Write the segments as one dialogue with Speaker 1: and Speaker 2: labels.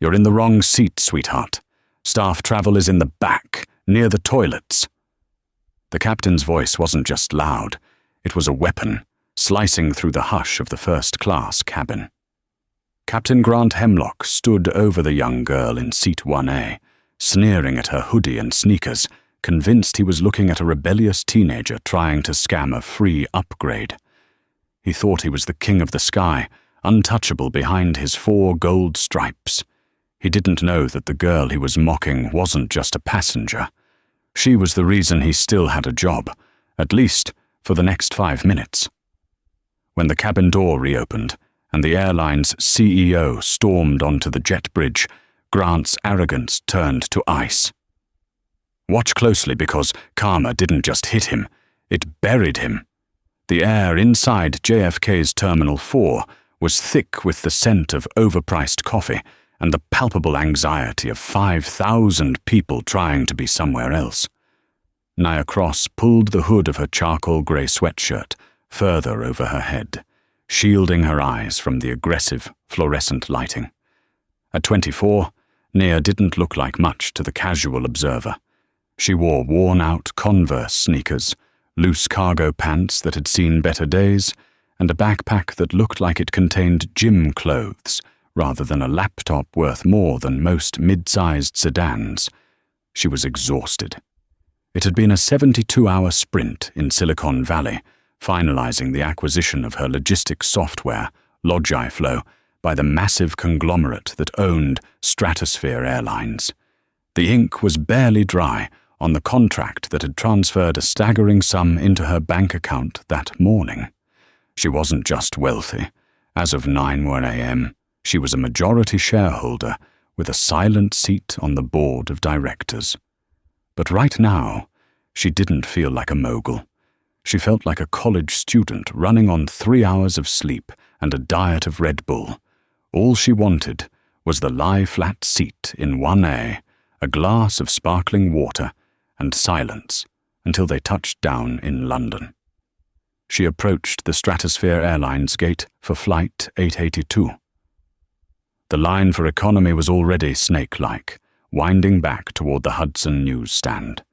Speaker 1: "You're in the wrong seat, sweetheart. Staff travel is in the back, near the toilets." The captain's voice wasn't just loud, it was a weapon, slicing through the hush of the first-class cabin. Captain Grant Hemlock stood over the young girl in seat 1A, sneering at her hoodie and sneakers, convinced he was looking at a rebellious teenager trying to scam a free upgrade. He thought he was the king of the sky, untouchable behind his 4 gold stripes. He didn't know that the girl he was mocking wasn't just a passenger. She was the reason he still had a job, at least for the next 5 minutes. When the cabin door reopened and the airline's CEO stormed onto the jet bridge, Grant's arrogance turned to ice. Watch closely, because karma didn't just hit him, it buried him. The air inside JFK's Terminal 4 was thick with the scent of overpriced coffee and the palpable anxiety of 5,000 people trying to be somewhere else. Nia Cross pulled the hood of her charcoal grey sweatshirt further over her head, shielding her eyes from the aggressive fluorescent lighting. At 24, Nia didn't look like much to the casual observer. She wore worn-out Converse sneakers, loose cargo pants that had seen better days, and a backpack that looked like it contained gym clothes rather than a laptop worth more than most mid-sized sedans. She was exhausted. It had been a 72-hour sprint in Silicon Valley, finalizing the acquisition of her logistics software, Logiflow, by the massive conglomerate that owned Stratosphere Airlines. The ink was barely dry on the contract that had transferred a staggering sum into her bank account that morning. She wasn't just wealthy. As of 9:01 a.m., she was a majority shareholder with a silent seat on the board of directors. But right now, she didn't feel like a mogul. She felt like a college student running on 3 hours of sleep and a diet of Red Bull. All she wanted was the lie-flat seat in 1A, a glass of sparkling water, and silence until they touched down in London. She approached the Stratosphere Airlines gate for Flight 882. The line for economy was already snake-like, winding back toward the Hudson newsstand.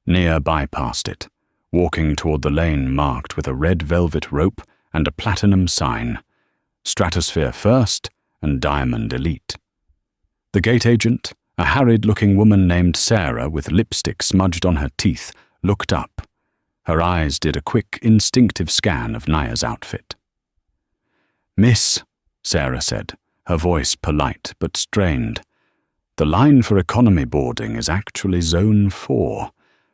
Speaker 1: Nia bypassed it, walking toward the lane marked with a red velvet rope and a platinum sign, Stratosphere First and Diamond Elite. The gate agent, a harried-looking woman named Sarah with lipstick smudged on her teeth, looked up. Her eyes did a quick, instinctive scan of Nia's outfit. "Miss," Sarah said, her voice polite but strained, "the line for economy boarding is actually Zone 4.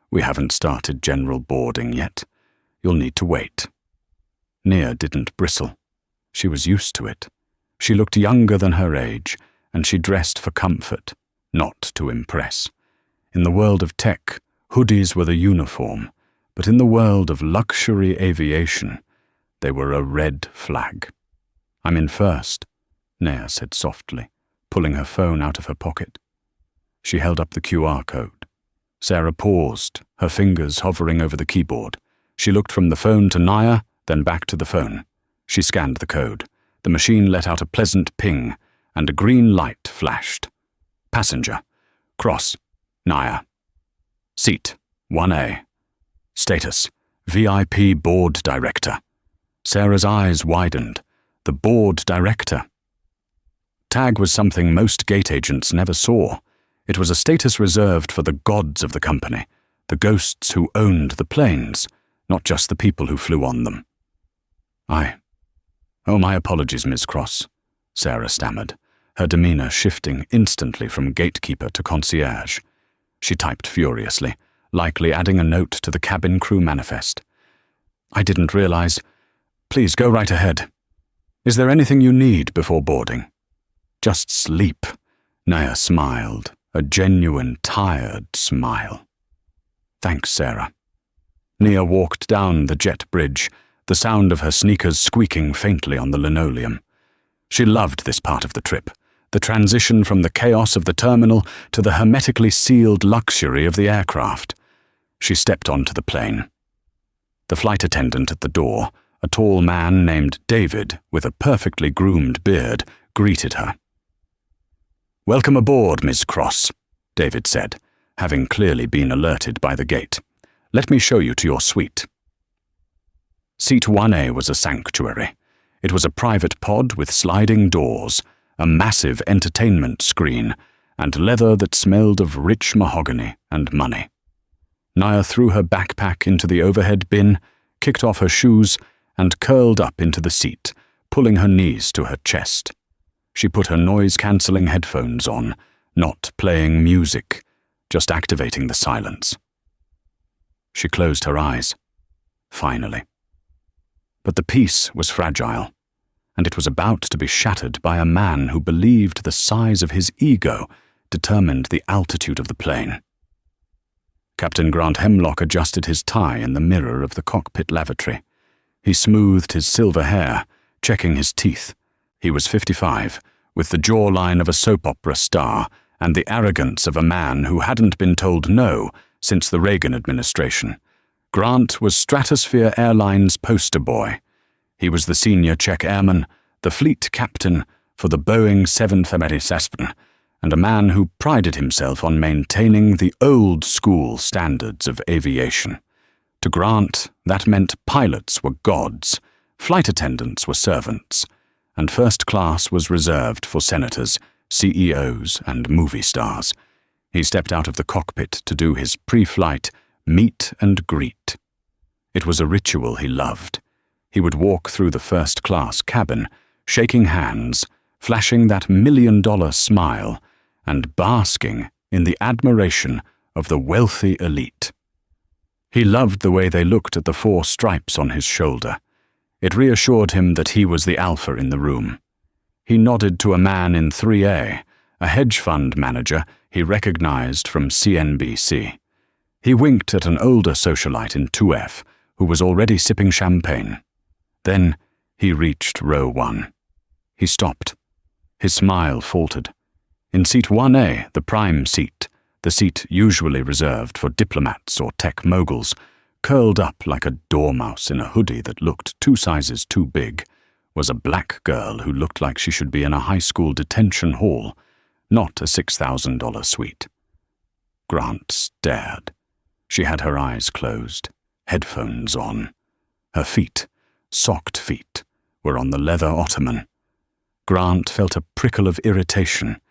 Speaker 1: We haven't started general boarding yet. You'll need to wait." Nia didn't bristle. She was used to it. She looked younger than her age, and she dressed for comfort, not to impress. In the world of tech, hoodies were the uniform, but in the world of luxury aviation, they were a red flag. "I'm in first," Nia said softly, pulling her phone out of her pocket. She held up the QR code. Sarah paused, her fingers hovering over the keyboard. She looked from the phone to Nia, then back to the phone. She scanned the code. The machine let out a pleasant ping, and a green light flashed. "Passenger. Cross. Nia. Seat 1A. Status. VIP Board Director." Sarah's eyes widened. The board director. Tag was something most gate agents never saw. It was a status reserved for the gods of the company, the ghosts who owned the planes, not just the people who flew on them. "Oh, my apologies, Ms. Cross," Sarah stammered, her demeanor shifting instantly from gatekeeper to concierge. She typed furiously, likely adding a note to the cabin crew manifest. "I didn't realize. Please go right ahead. Is there anything you need before boarding?" "Just sleep," Nia smiled, a genuine, tired smile. "Thanks, Sarah." Nia walked down the jet bridge, the sound of her sneakers squeaking faintly on the linoleum. She loved this part of the trip, the transition from the chaos of the terminal to the hermetically sealed luxury of the aircraft. She stepped onto the plane. The flight attendant at the door, a tall man named David with a perfectly groomed beard, greeted her. "Welcome aboard, Miss Cross," David said, having clearly been alerted by the gate. "Let me show you to your suite." Seat 1A was a sanctuary. It was a private pod with sliding doors, a massive entertainment screen, and leather that smelled of rich mahogany and money. Naya threw her backpack into the overhead bin, kicked off her shoes, and curled up into the seat, pulling her knees to her chest. She put her noise-cancelling headphones on, not playing music, just activating the silence. She closed her eyes. Finally. But the peace was fragile, and it was about to be shattered by a man who believed the size of his ego determined the altitude of the plane. Captain Grant Hemlock adjusted his tie in the mirror of the cockpit lavatory. He smoothed his silver hair, checking his teeth. He was 55, with the jawline of a soap opera star and the arrogance of a man who hadn't been told no since the Reagan administration. Grant was Stratosphere Airlines poster boy. He was the senior check airman, the fleet captain for the Boeing 747, and a man who prided himself on maintaining the old-school standards of aviation. To Grant, that meant pilots were gods, flight attendants were servants, and first class was reserved for senators, CEOs, and movie stars. He stepped out of the cockpit to do his pre-flight meet and greet. It was a ritual he loved. He would walk through the first-class cabin, shaking hands, flashing that $1,000,000 smile, and basking in the admiration of the wealthy elite. He loved the way they looked at the 4 stripes on his shoulder. It reassured him that he was the alpha in the room. He nodded to a man in 3A, a hedge fund manager he recognized from CNBC. He winked at an older socialite in 2F, who was already sipping champagne. Then he reached row 1. He stopped. His smile faltered. In seat 1A, the prime seat, the seat usually reserved for diplomats or tech moguls, curled up like a dormouse in a hoodie that looked 2 sizes too big, was a black girl who looked like she should be in a high school detention hall, not a $6,000 suite. Grant stared. She had her eyes closed, headphones on. Her feet, socked feet, were on the leather ottoman. Grant felt a prickle of irritation.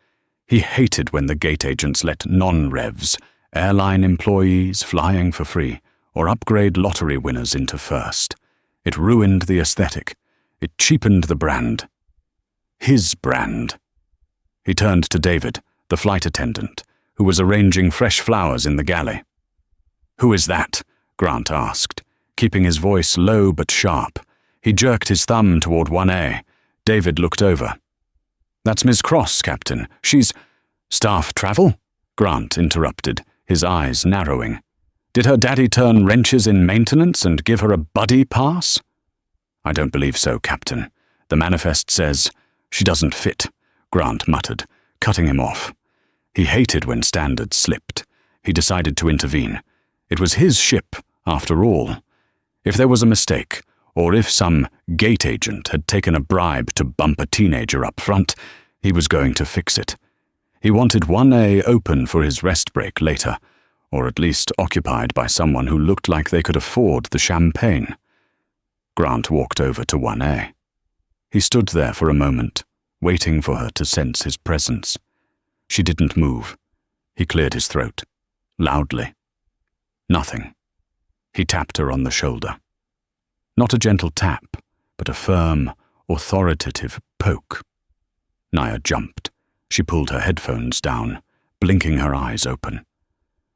Speaker 1: He hated when the gate agents let non-revs, airline employees flying for free, or upgrade lottery winners into first. It ruined the aesthetic. It cheapened the brand. His brand. He turned to David, the flight attendant, who was arranging fresh flowers in the galley. "Who is that?" Grant asked, keeping his voice low but sharp. He jerked his thumb toward 1A. David looked over. "That's Miss Cross, Captain. She's—" "Staff travel?" Grant interrupted, his eyes narrowing. "Did her daddy turn wrenches in maintenance and give her a buddy pass?" "I don't believe so, Captain. The manifest says—" "She doesn't fit," Grant muttered, cutting him off. He hated when standards slipped. He decided to intervene. It was his ship, after all. If there was a mistake, or if some gate agent had taken a bribe to bump a teenager up front, he was going to fix it. He wanted 1A open for his rest break later, or at least occupied by someone who looked like they could afford the champagne. Grant walked over to 1A. He stood there for a moment, waiting for her to sense his presence. She didn't move. He cleared his throat, loudly. Nothing. He tapped her on the shoulder. Not a gentle tap, but a firm, authoritative poke. Naya jumped. She pulled her headphones down, blinking her eyes open.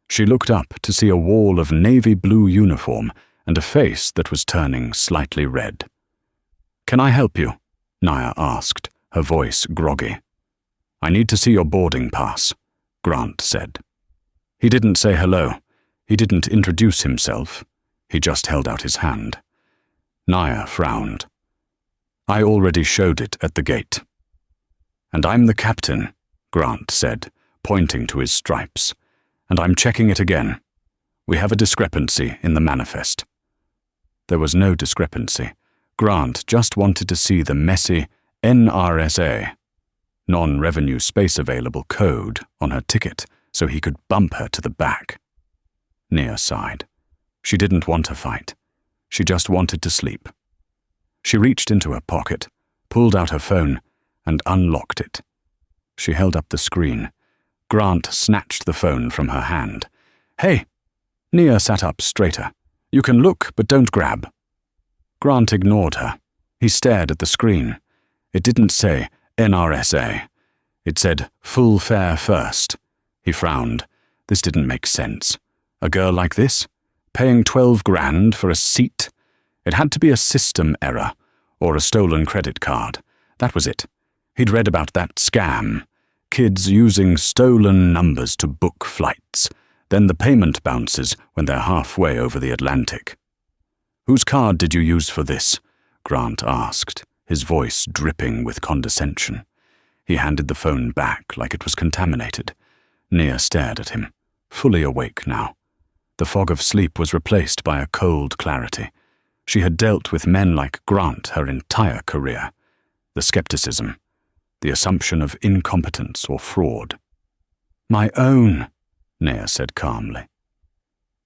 Speaker 1: She looked up to see a wall of navy blue uniform and a face that was turning slightly red. "Can I help you?" Naya asked, her voice groggy. "I need to see your boarding pass," Grant said. He didn't say hello. He didn't introduce himself. He just held out his hand. Naya frowned. "I already showed it at the gate." "And I'm the captain," Grant said, pointing to his stripes. "And I'm checking it again. We have a discrepancy in the manifest." There was no discrepancy. Grant just wanted to see the messy NRSA. non-revenue space available code on her ticket so he could bump her to the back. Nia sighed. She didn't want to fight. She just wanted to sleep. She reached into her pocket, pulled out her phone, and unlocked it. She held up the screen. Grant snatched the phone from her hand. "Hey!" Nia sat up straighter. "You can look, but don't grab." Grant ignored her. He stared at the screen. It didn't say NRSA. It said full fare first. He frowned. This didn't make sense. A girl like this? Paying 12 grand for a seat? It had to be a system error, or a stolen credit card. That was it. He'd read about that scam. Kids using stolen numbers to book flights. Then the payment bounces when they're halfway over the Atlantic. "Whose card did you use for this?" Grant asked, his voice dripping with condescension. He handed the phone back like it was contaminated. Nia stared at him, fully awake now. The fog of sleep was replaced by a cold clarity. She had dealt with men like Grant her entire career. The skepticism, the assumption of incompetence or fraud. "My own," Nia said calmly.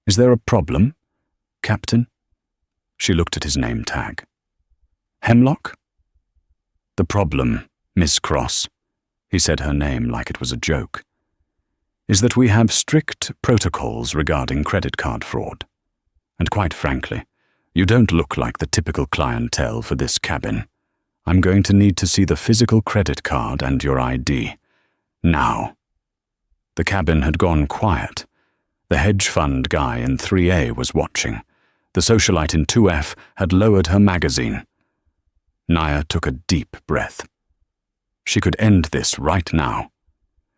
Speaker 1: "Is there a problem, Captain?" She looked at his name tag. "Hemlock?" "The problem, Miss Cross," he said her name like it was a joke, "is that we have strict protocols regarding credit card fraud. And quite frankly, you don't look like the typical clientele for this cabin. I'm going to need to see the physical credit card and your ID. Now." The cabin had gone quiet. The hedge fund guy in 3A was watching. The socialite in 2F had lowered her magazine. Nia took a deep breath. She could end this right now.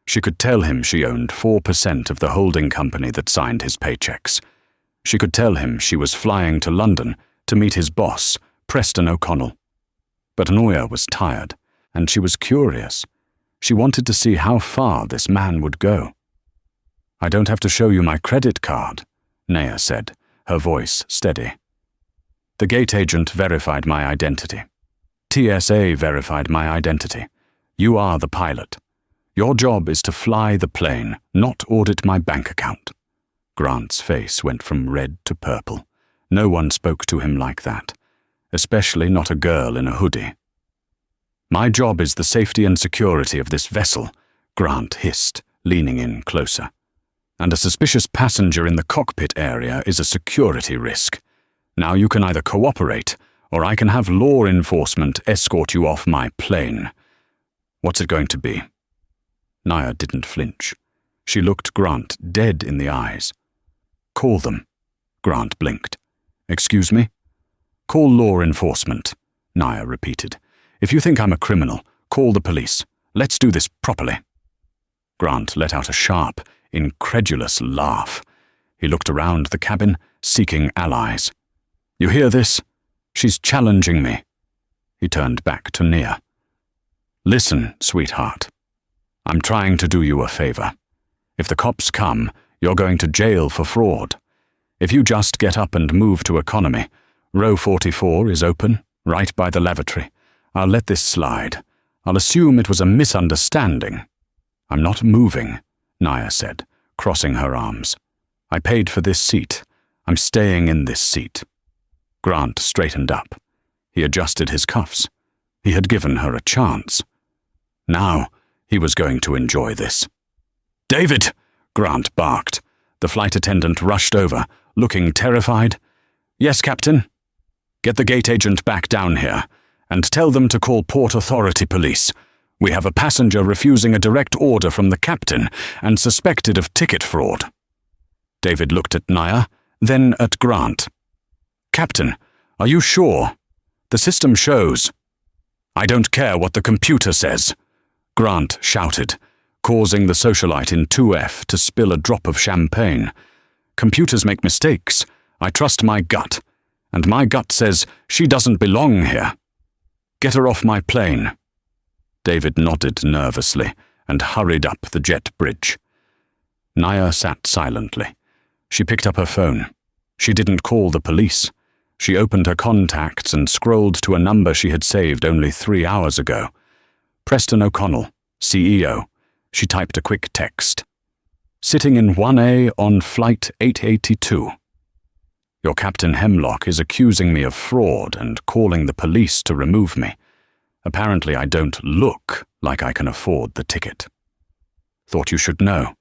Speaker 1: She could tell him she owned 4% of the holding company that signed his paychecks. She could tell him she was flying to London to meet his boss, Preston O'Connell. But Nia was tired, and she was curious. She wanted to see how far this man would go. "I don't have to show you my credit card," Nia said, her voice steady. "The gate agent verified my identity. TSA verified my identity. You are the pilot. Your job is to fly the plane, not audit my bank account." Grant's face went from red to purple. No one spoke to him like that, especially not a girl in a hoodie. "My job is the safety and security of this vessel," Grant hissed, leaning in closer. "And a suspicious passenger in the cockpit area is a security risk. Now you can either cooperate, or I can have law enforcement escort you off my plane. What's it going to be?" Nia didn't flinch. She looked Grant dead in the eyes. "Call them." Grant blinked. "Excuse me?" "Call law enforcement," Nia repeated. "If you think I'm a criminal, call the police. Let's do this properly." Grant let out a sharp, incredulous laugh. He looked around the cabin, seeking allies. "You hear this? She's challenging me." He turned back to Nia. "Listen, sweetheart. I'm trying to do you a favor. If the cops come, you're going to jail for fraud. If you just get up and move to economy, row 44 is open, right by the lavatory. I'll let this slide. I'll assume it was a misunderstanding." "I'm not moving," Nia said, crossing her arms. "I paid for this seat. I'm staying in this seat." Grant straightened up. He adjusted his cuffs. He had given her a chance. Now he was going to enjoy this. "David!" Grant barked. The flight attendant rushed over, looking terrified. "Yes, Captain?" "Get the gate agent back down here, and tell them to call Port Authority Police. We have a passenger refusing a direct order from the captain and suspected of ticket fraud." David looked at Nia, then at Grant. "Captain, are you sure? The system shows." "I don't care what the computer says," Grant shouted, causing the socialite in 2F to spill a drop of champagne. "Computers make mistakes. I trust my gut, and my gut says she doesn't belong here. Get her off my plane." David nodded nervously and hurried up the jet bridge. Nia sat silently. She picked up her phone. She didn't call the police. She opened her contacts and scrolled to a number she had saved only 3 hours ago. Preston O'Connell, CEO. She typed a quick text. Sitting in 1A on flight 882. Your Captain Hemlock is accusing me of fraud and calling the police to remove me. Apparently I don't look like I can afford the ticket. Thought you should know.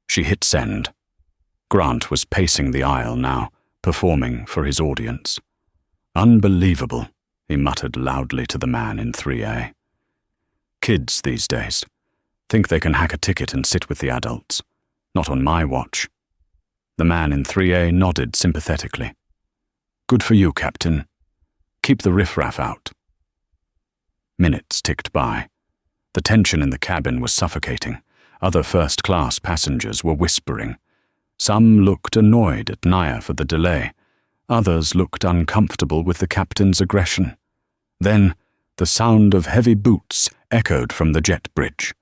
Speaker 1: She hit send. Grant was pacing the aisle now, performing for his audience. Unbelievable, he muttered loudly to the man in 3A. Kids these days think they can hack a ticket and sit with the adults. Not on my watch. The man in 3A nodded sympathetically. Good for you, Captain. Keep the riffraff out. Minutes ticked by. The tension in the cabin was suffocating. Other first-class passengers were whispering. Some looked annoyed at Naya for the delay. Others looked uncomfortable with the captain's aggression. Then, the sound of heavy boots echoed from the jet bridge.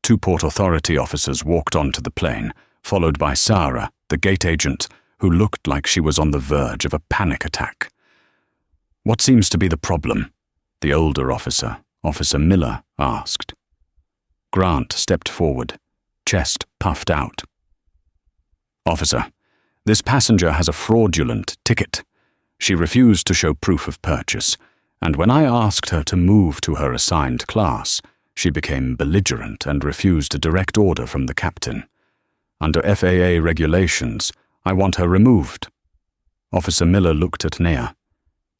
Speaker 1: 2 Port Authority officers walked onto the plane, followed by Sarah, the gate agent, who looked like she was on the verge of a panic attack. What seems to be the problem? The older officer, Officer Miller, asked. Grant stepped forward, chest puffed out. Officer, this passenger has a fraudulent ticket. She refused to show proof of purchase, and when I asked her to move to her assigned class, she became belligerent and refused a direct order from the captain. Under FAA regulations, I want her removed. Officer Miller looked at Nia.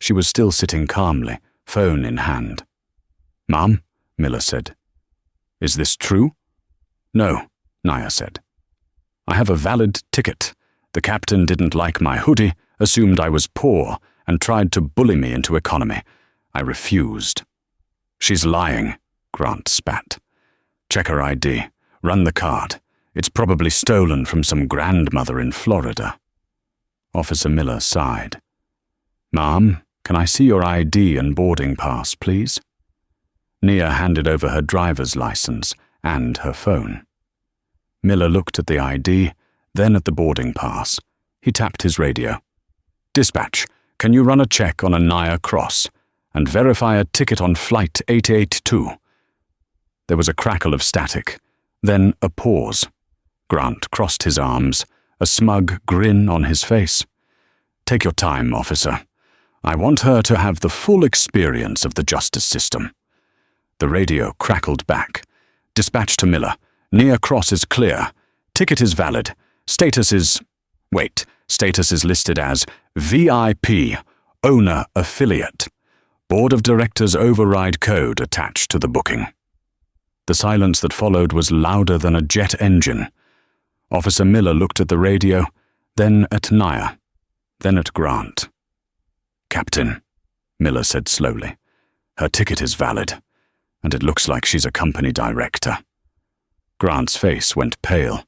Speaker 1: She was still sitting calmly, phone in hand. Ma'am, Miller said. Is this true? No, Nia said. I have a valid ticket. The captain didn't like my hoodie, assumed I was poor, and tried to bully me into economy. I refused. She's lying, Grant spat. Check her ID. Run the card. It's probably stolen from some grandmother in Florida. Officer Miller sighed. Ma'am, can I see your ID and boarding pass, please? Nia handed over her driver's license and her phone. Miller looked at the ID, then at the boarding pass. He tapped his radio. Dispatch, can you run a check on a Nia Cross and verify a ticket on flight 882? There was a crackle of static, then a pause. Grant crossed his arms, a smug grin on his face. Take your time, officer. I want her to have the full experience of the justice system. The radio crackled back. Dispatch to Miller. Nia Cross is clear. Ticket is valid. Status is listed as VIP, owner affiliate. Board of Directors override code attached to the booking. The silence that followed was louder than a jet engine. Officer Miller looked at the radio, then at Nia, then at Grant. Captain, Miller said slowly, her ticket is valid, and it looks like she's a company director. Grant's face went pale,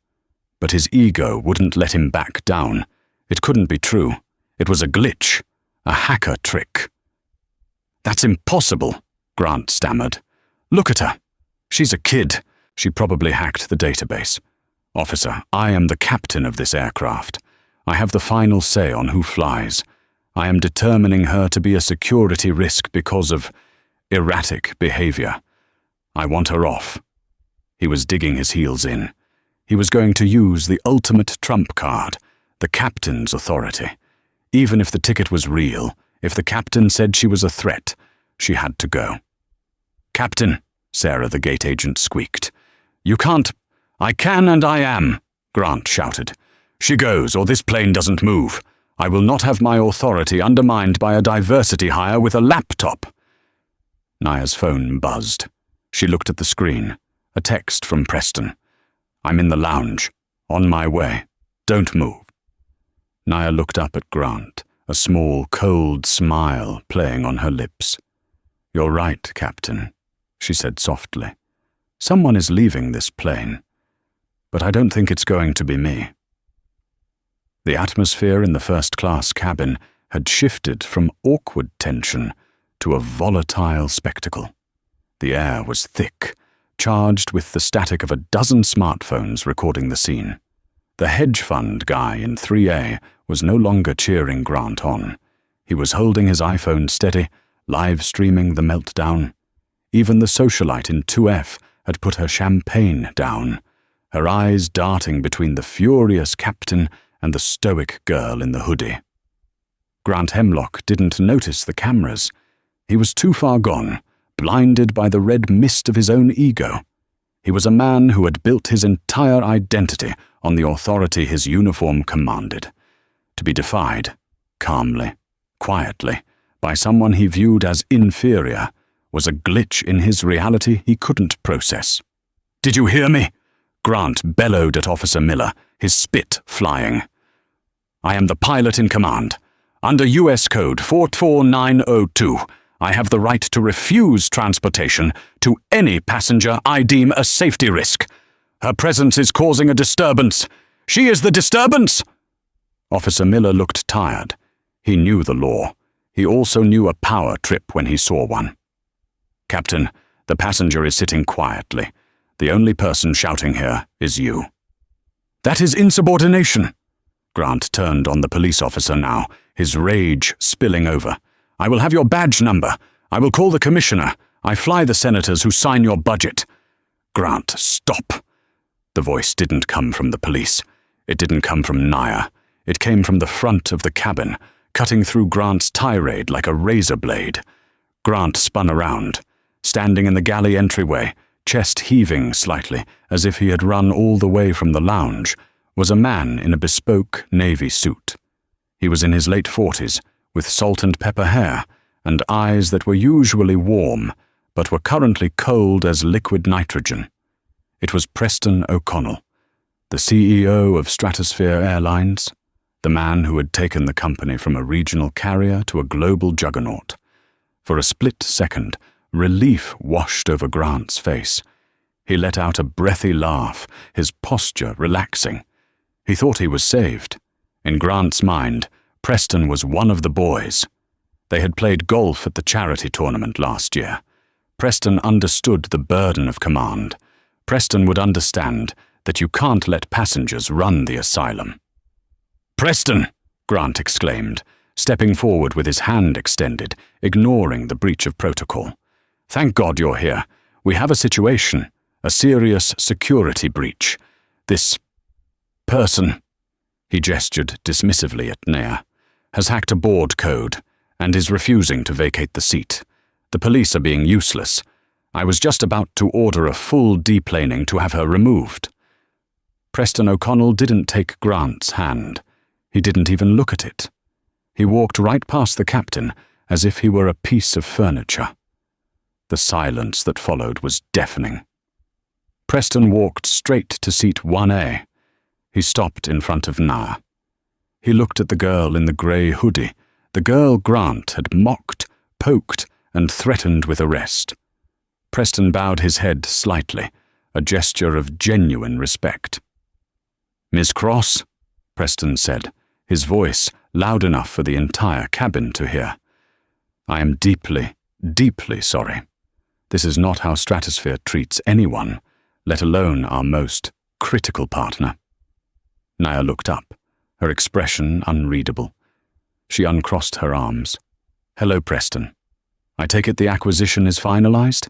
Speaker 1: but his ego wouldn't let him back down. It couldn't be true. It was a glitch, a hacker trick. That's impossible, Grant stammered. Look at her. She's a kid. She probably hacked the database. Officer, I am the captain of this aircraft. I have the final say on who flies. I am determining her to be a security risk because of erratic behavior. I want her off. He was digging his heels in. He was going to use the ultimate trump card, the captain's authority. Even if the ticket was real, if the captain said she was a threat, she had to go. Captain, Sarah the gate agent squeaked. You can't. I can and I am, Grant shouted. She goes or this plane doesn't move. I will not have my authority undermined by a diversity hire with a laptop. Nia's phone buzzed. She looked at the screen. A text from Preston. I'm in the lounge. On my way. Don't move. Nia looked up at Grant, a small, cold smile playing on her lips. You're right, Captain, she said softly. Someone is leaving this plane, but I don't think it's going to be me. The atmosphere in the first-class cabin had shifted from awkward tension to a volatile spectacle. The air was thick, charged with the static of a dozen smartphones recording the scene. The hedge fund guy in 3A was no longer cheering Grant on. He was holding his iPhone steady, live streaming the meltdown. Even the socialite in 2F had put her champagne down, her eyes darting between the furious captain and the stoic girl in the hoodie. Grant Hemlock didn't notice the cameras. He was too far gone, blinded by the red mist of his own ego. He was a man who had built his entire identity on the authority his uniform commanded, to be defied, calmly, quietly, by someone he viewed as inferior, was a glitch in his reality he couldn't process. "Did you hear me?" Grant bellowed at Officer Miller, his spit flying. "I am the pilot in command. Under U.S. Code 44902, I have the right to refuse transportation to any passenger I deem a safety risk. Her presence is causing a disturbance. She is the disturbance!" Officer Miller looked tired. He knew the law. He also knew a power trip when he saw one. "Captain, the passenger is sitting quietly. The only person shouting here is you." "That is insubordination." Grant turned on the police officer now, his rage spilling over. "I will have your badge number. I will call the commissioner. I fly the senators who sign your budget." "Grant, stop." The voice didn't come from the police. It didn't come from Naya. It came from the front of the cabin, cutting through Grant's tirade like a razor blade. Grant spun around. Standing in the galley entryway, chest heaving slightly as if he had run all the way from the lounge, was a man in a bespoke navy suit. He was in his late 40s, with salt and pepper hair, and eyes that were usually warm, but were currently cold as liquid nitrogen. It was Preston O'Connell, the CEO of Stratosphere Airlines, the man who had taken the company from a regional carrier to a global juggernaut. For a split second, relief washed over Grant's face. He let out a breathy laugh, his posture relaxing. He thought he was saved. In Grant's mind, Preston was one of the boys. They had played golf at the charity tournament last year. Preston understood the burden of command. Preston would understand that you can't let passengers run the asylum. "Preston!" Grant exclaimed, stepping forward with his hand extended, ignoring the breach of protocol. "Thank God you're here. We have a situation, a serious security breach. This person," he gestured dismissively at Naya, "has hacked a board code and is refusing to vacate the seat. The police are being useless. I was just about to order a full deplaning to have her removed." Preston O'Connell didn't take Grant's hand. He didn't even look at it. He walked right past the captain as if he were a piece of furniture. The silence that followed was deafening. Preston walked straight to seat 1A. He stopped in front of Naya. He looked at the girl in the grey hoodie, the girl Grant had mocked, poked, and threatened with arrest. Preston bowed his head slightly, a gesture of genuine respect. "Miss Cross," Preston said, his voice loud enough for the entire cabin to hear. "I am deeply, deeply sorry. This is not how Stratosphere treats anyone, let alone our most critical partner." Naya looked up, her expression unreadable. She uncrossed her arms. "Hello, Preston. I take it the acquisition is finalized?"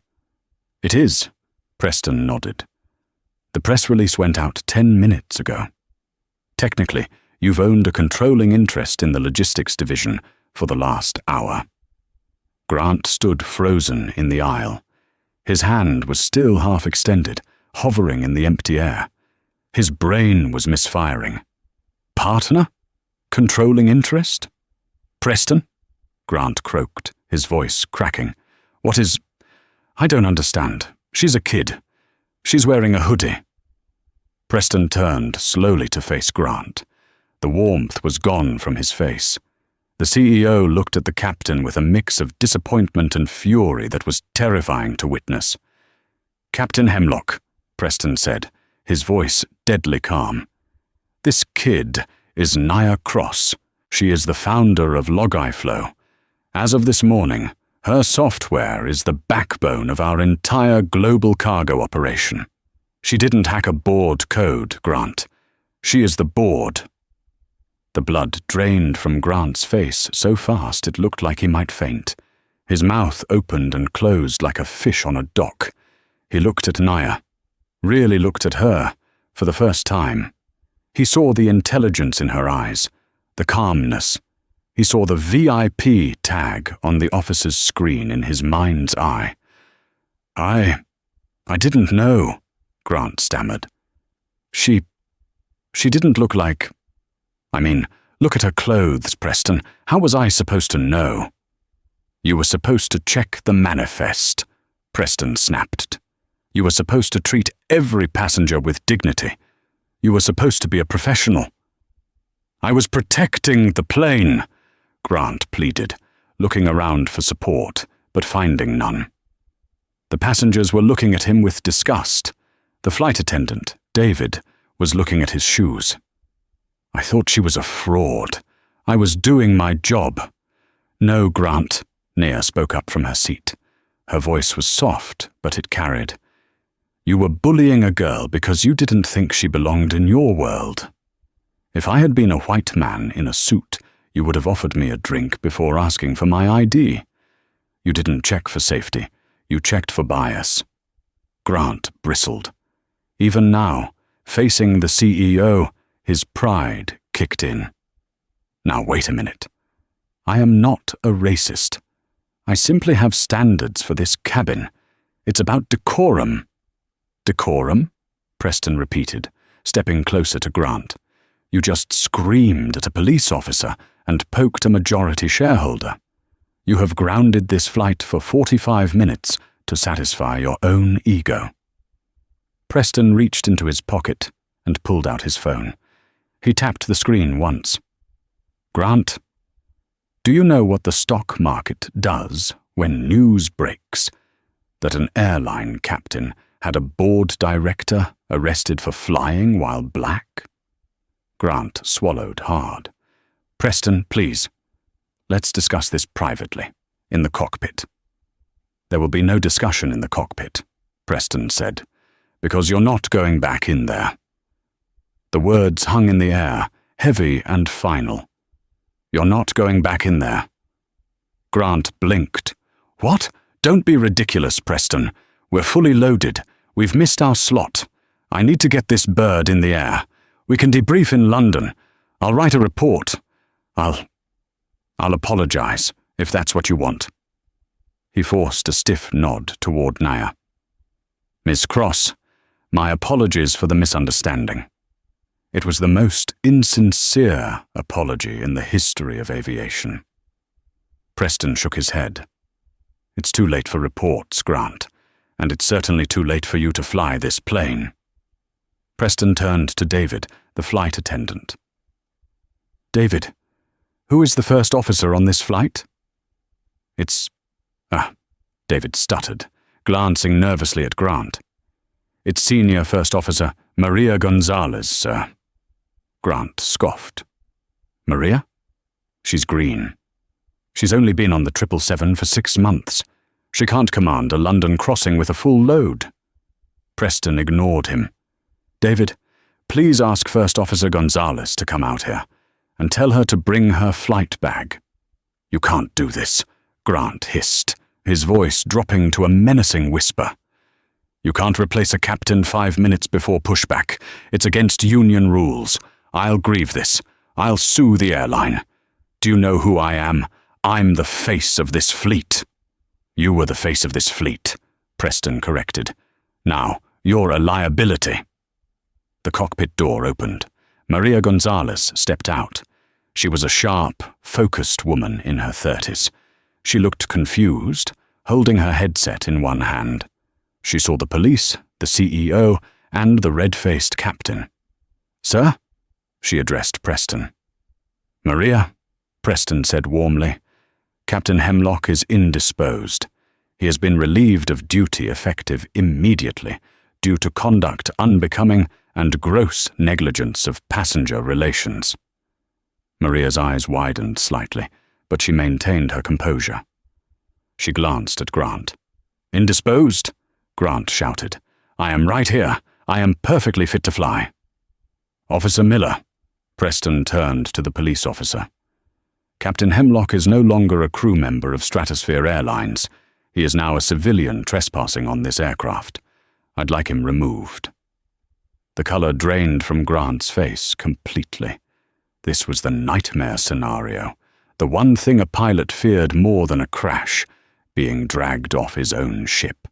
Speaker 1: "It is," Preston nodded. "The press release went out 10 minutes ago. Technically, you've owned a controlling interest in the logistics division for the last hour." Grant stood frozen in the aisle. His hand was still half extended, hovering in the empty air. His brain was misfiring. "Partner? Controlling interest? Preston?" Grant croaked, his voice cracking. "What is... I don't understand. She's a kid. She's wearing a hoodie." Preston turned slowly to face Grant. The warmth was gone from his face. The CEO looked at the captain with a mix of disappointment and fury that was terrifying to witness. "Captain Hemlock," Preston said, his voice deadly calm. "This kid is Naya Cross. She is the founder of LogIFlow. As of this morning, her software is the backbone of our entire global cargo operation. She didn't hack a board code, Grant. She is the board." The blood drained from Grant's face so fast it looked like he might faint. His mouth opened and closed like a fish on a dock. He looked at Naya, really looked at her, for the first time. He saw the intelligence in her eyes, the calmness. He saw the VIP tag on the officer's screen in his mind's eye. I didn't know, Grant stammered. She didn't look like... I mean, look at her clothes, Preston. How was I supposed to know? You were supposed to check the manifest, Preston snapped. You were supposed to treat every passenger with dignity. You were supposed to be a professional. I was protecting the plane, Grant pleaded, looking around for support, but finding none. The passengers were looking at him with disgust. The flight attendant, David, was looking at his shoes. I thought she was a fraud. I was doing my job. No, Grant, Nia spoke up from her seat. Her voice was soft, but it carried. You were bullying a girl because you didn't think she belonged in your world. If I had been a white man in a suit, you would have offered me a drink before asking for my ID. You didn't check for safety. You checked for bias. Grant bristled. Even now, facing the CEO, his pride kicked in. Now wait a minute. I am not a racist. I simply have standards for this cabin. It's about decorum. Decorum? Preston repeated, stepping closer to Grant. You just screamed at a police officer and poked a majority shareholder. You have grounded this flight for 45 minutes to satisfy your own ego. Preston reached into his pocket and pulled out his phone. He tapped the screen once. Grant, do you know what the stock market does when news breaks that an airline captain had a board director arrested for flying while black? Grant swallowed hard. Preston, please. Let's discuss this privately, in the cockpit. There will be no discussion in the cockpit, Preston said, because you're not going back in there. The words hung in the air, heavy and final. You're not going back in there. Grant blinked. What? Don't be ridiculous, Preston. We're fully loaded. We've missed our slot. I need to get this bird in the air. We can debrief in London. I'll write a report. I'll apologize, if that's what you want. He forced a stiff nod toward Naya. Miss Cross, my apologies for the misunderstanding. It was the most insincere apology in the history of aviation. Preston shook his head. It's too late for reports, Grant, and it's certainly too late for you to fly this plane. Preston turned to David, the flight attendant. David, who is the first officer on this flight? David stuttered, glancing nervously at Grant. It's Senior First Officer Maria Gonzalez, sir. Grant scoffed. Maria? She's green. She's only been on the 777 for 6 months. She can't command a London crossing with a full load. Preston ignored him. David, please ask First Officer Gonzalez to come out here, and tell her to bring her flight bag. You can't do this, Grant hissed, his voice dropping to a menacing whisper. You can't replace a captain 5 minutes before pushback. It's against union rules. I'll grieve this. I'll sue the airline. Do you know who I am? I'm the face of this fleet. You were the face of this fleet, Preston corrected. Now, you're a liability. The cockpit door opened. Maria Gonzalez stepped out. She was a sharp, focused woman in her 30s. She looked confused, holding her headset in one hand. She saw the police, the CEO, and the red-faced captain. Sir? She addressed Preston. Maria, Preston said warmly. Captain Hemlock is indisposed. He has been relieved of duty effective immediately due to conduct unbecoming and gross negligence of passenger relations. Maria's eyes widened slightly, but she maintained her composure. She glanced at Grant. Indisposed? Grant shouted. I am right here. I am perfectly fit to fly. Officer Miller. Preston turned to the police officer. Captain Hemlock is no longer a crew member of Stratosphere Airlines. He is now a civilian trespassing on this aircraft. I'd like him removed. The color drained from Grant's face completely. This was the nightmare scenario, the one thing a pilot feared more than a crash, being dragged off his own ship.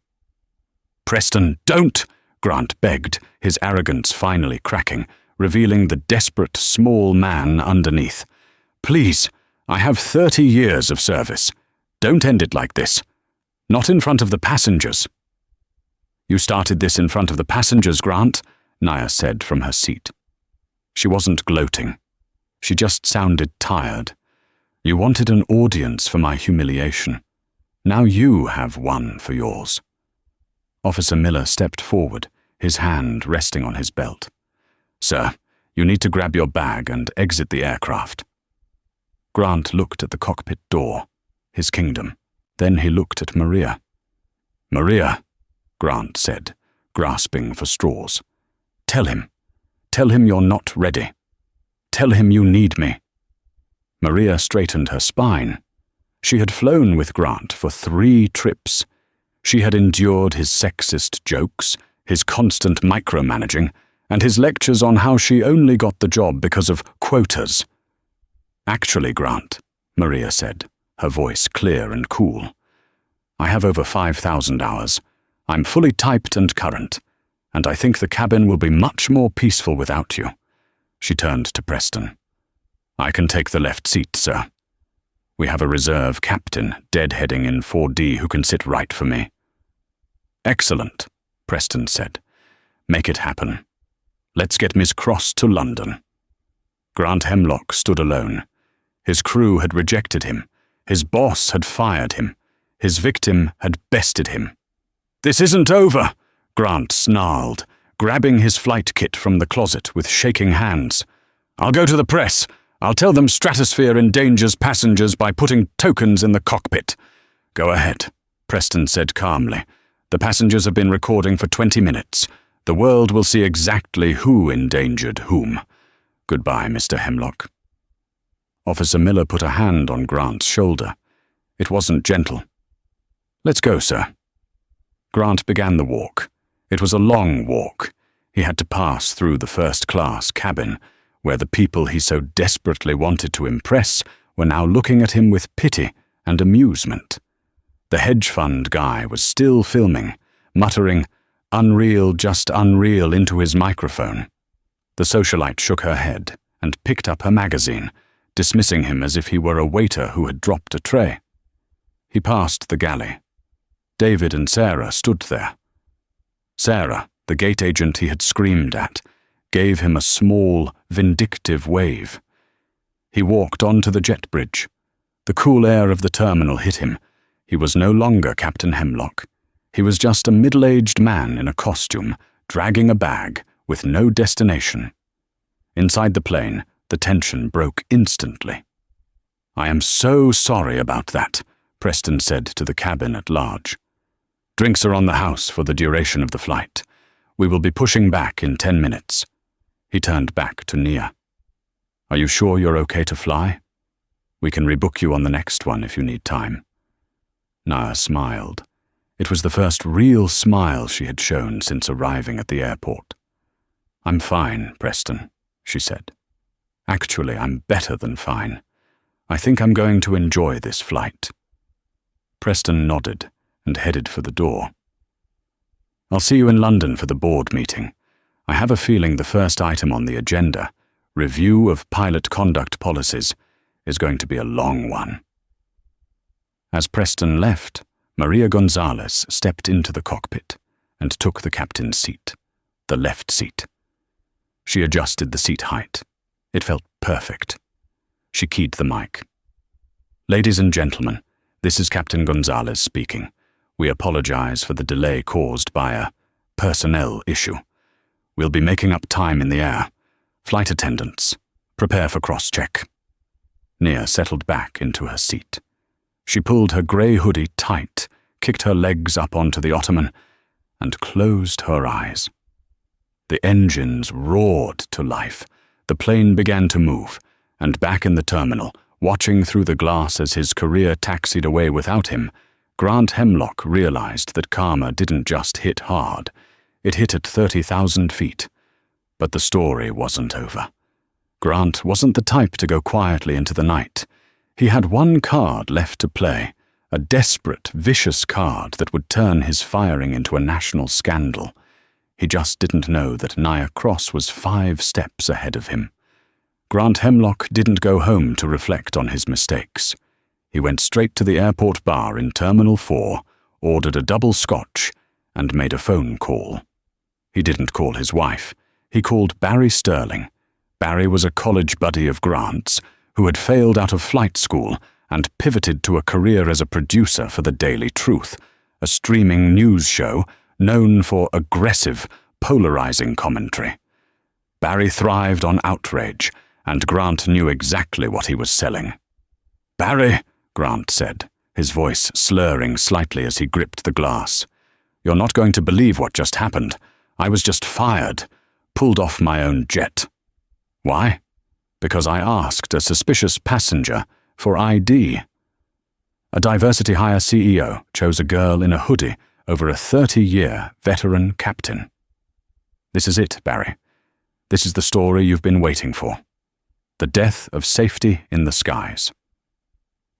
Speaker 1: "Preston, don't!" Grant begged, his arrogance finally cracking, revealing the desperate small man underneath. "Please, I have 30 years of service. Don't end it like this. Not in front of the passengers." "You started this in front of the passengers, Grant," Nia said from her seat. She wasn't gloating. She just sounded tired. "You wanted an audience for my humiliation. Now you have one for yours." Officer Miller stepped forward, his hand resting on his belt. "Sir, you need to grab your bag and exit the aircraft." Grant looked at the cockpit door, his kingdom. Then he looked at Maria. "Maria," Grant said, grasping for straws. Tell him you're not ready. Tell him you need me." Maria straightened her spine. She had flown with Grant for 3 trips. She had endured his sexist jokes, his constant micromanaging, and his lectures on how she only got the job because of quotas. "Actually, Grant," Maria said, her voice clear and cool, "I have over 5,000 hours. I'm fully typed and current, and I think the cabin will be much more peaceful without you." She turned to Preston. "I can take the left seat, sir. We have a reserve captain deadheading in 4D who can sit right for me." "Excellent," Preston said. "Make it happen. Let's get Miss Cross to London." Grant Hemlock stood alone. His crew had rejected him. His boss had fired him. His victim had bested him. "This isn't over," Grant snarled, grabbing his flight kit from the closet with shaking hands. "I'll go to the press. I'll tell them stratosphere endangers passengers by putting tokens in the cockpit." "Go ahead," Preston said calmly. "The passengers have been recording for 20 minutes. The world will see exactly who endangered whom. Goodbye, Mr. Hemlock." Officer Miller put a hand on Grant's shoulder. It wasn't gentle. "Let's go, sir." Grant began the walk. It was a long walk. He had to pass through the first-class cabin, where the people he so desperately wanted to impress were now looking at him with pity and amusement. The hedge fund guy was still filming, muttering, "Unreal, just unreal," into his microphone. The socialite shook her head and picked up her magazine, dismissing him as if he were a waiter who had dropped a tray. He passed the galley. David and Sarah stood there. Sarah, the gate agent he had screamed at, gave him a small, vindictive wave. He walked onto the jet bridge. The cool air of the terminal hit him. He was no longer Captain Hemlock. He was just a middle-aged man in a costume, dragging a bag, with no destination. Inside the plane, the tension broke instantly. "I am so sorry about that," Preston said to the cabin at large. "Drinks are on the house for the duration of the flight. We will be pushing back in 10 minutes. He turned back to Nia. "Are you sure you're okay to fly? We can rebook you on the next one if you need time." Nia smiled. It was the first real smile she had shown since arriving at the airport. "I'm fine, Preston," she said. "Actually, I'm better than fine. I think I'm going to enjoy this flight." Preston nodded and headed for the door. "I'll see you in London for the board meeting. I have a feeling the first item on the agenda, review of pilot conduct policies, is going to be a long one." As Preston left, Maria Gonzalez stepped into the cockpit and took the captain's seat, the left seat. She adjusted the seat height. It felt perfect. She keyed the mic. "Ladies and gentlemen, this is Captain Gonzalez speaking. We apologize for the delay caused by a personnel issue. We'll be making up time in the air. Flight attendants, prepare for cross-check." Nia settled back into her seat. She pulled her grey hoodie tight, kicked her legs up onto the ottoman, and closed her eyes. The engines roared to life. The plane began to move, and back in the terminal, watching through the glass as his career taxied away without him, Grant Hemlock realized that karma didn't just hit hard. It hit at 30,000 feet. But the story wasn't over. Grant wasn't the type to go quietly into the night. He had one card left to play, a desperate, vicious card that would turn his firing into a national scandal. He just didn't know that Nia Cross was 5 steps ahead of him. Grant Hemlock didn't go home to reflect on his mistakes. He went straight to the airport bar in Terminal 4, ordered a double scotch, and made a phone call. He didn't call his wife. He called Barry Sterling. Barry was a college buddy of Grant's who had failed out of flight school and pivoted to a career as a producer for the Daily Truth, a streaming news show known for aggressive, polarizing commentary. Barry thrived on outrage, and Grant knew exactly what he was selling. "Barry," Grant said, his voice slurring slightly as he gripped the glass. "You're not going to believe what just happened. I was just fired, pulled off my own jet." "Why?" "Because I asked a suspicious passenger for ID." A diversity hire CEO chose a girl in a hoodie over a 30-year veteran captain. This is it, Barry. This is the story you've been waiting for. The death of safety in the skies.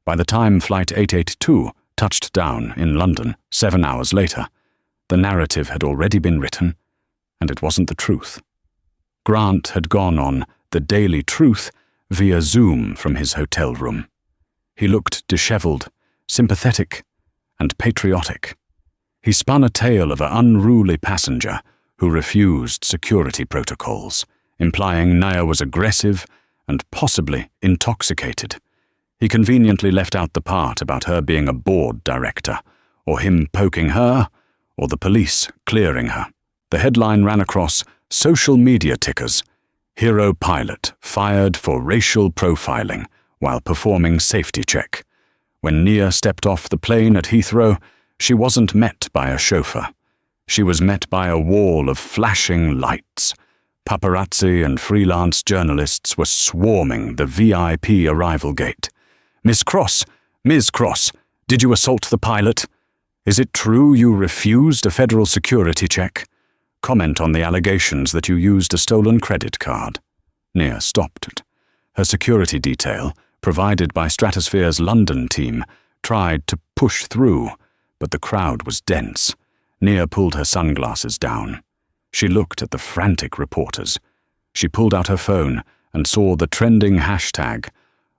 Speaker 1: By the time Flight 882 touched down in London 7 hours later, the narrative had already been written, and it wasn't the truth. Grant had gone on the Daily Truth via Zoom from his hotel room. He looked disheveled, sympathetic, and patriotic. He spun a tale of an unruly passenger who refused security protocols, implying Nia was aggressive and possibly intoxicated. He conveniently left out the part about her being a board director, or him poking her, or the police clearing her. The headline ran across social media tickers: "Hero pilot fired for racial profiling while performing safety check." When Nia stepped off the plane at Heathrow, she wasn't met by a chauffeur. She was met by a wall of flashing lights. Paparazzi and freelance journalists were swarming the VIP arrival gate. "Miss Cross, Ms. Cross, did you assault the pilot? Is it true you refused a federal security check? Comment on the allegations that you used a stolen credit card." Nia stopped. Her security detail, provided by Stratosphere's London team, tried to push through, but the crowd was dense. Nia pulled her sunglasses down. She looked at the frantic reporters. She pulled out her phone and saw the trending hashtag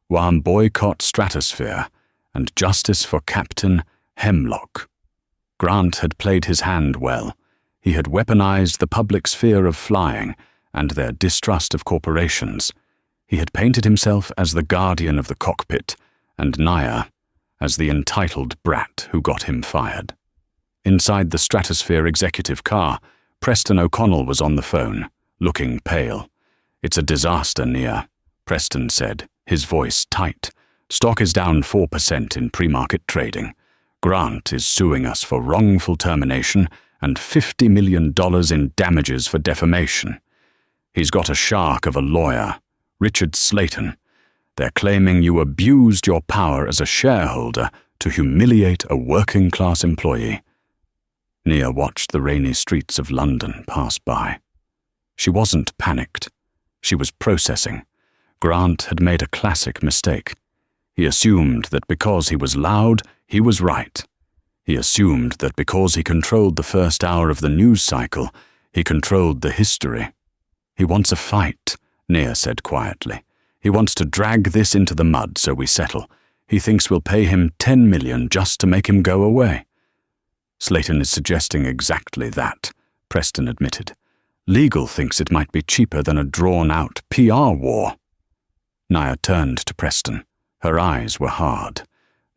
Speaker 1: "One Boycott Stratosphere" and "Justice for Captain Hemlock." Grant had played his hand well. He had weaponized the public's fear of flying and their distrust of corporations. He had painted himself as the guardian of the cockpit, and Nia as the entitled brat who got him fired. Inside the Stratosphere executive car, Preston O'Connell was on the phone, looking pale. "It's a disaster, Nia," Preston said, his voice tight. "Stock is down 4% in pre-market trading. Grant is suing us for wrongful termination and $50 million in damages for defamation. He's got a shark of a lawyer, Richard Slayton. They're claiming you abused your power as a shareholder to humiliate a working-class employee." Nia watched the rainy streets of London pass by. She wasn't panicked. She was processing. Grant had made a classic mistake. He assumed that because he was loud, he was right. He assumed that because he controlled the first hour of the news cycle, he controlled the history. "He wants a fight," Nia said quietly. "He wants to drag this into the mud so we settle. He thinks we'll pay him $10 million just to make him go away." "Slayton is suggesting exactly that," Preston admitted. "Legal thinks it might be cheaper than a drawn-out PR war." Nia turned to Preston. Her eyes were hard.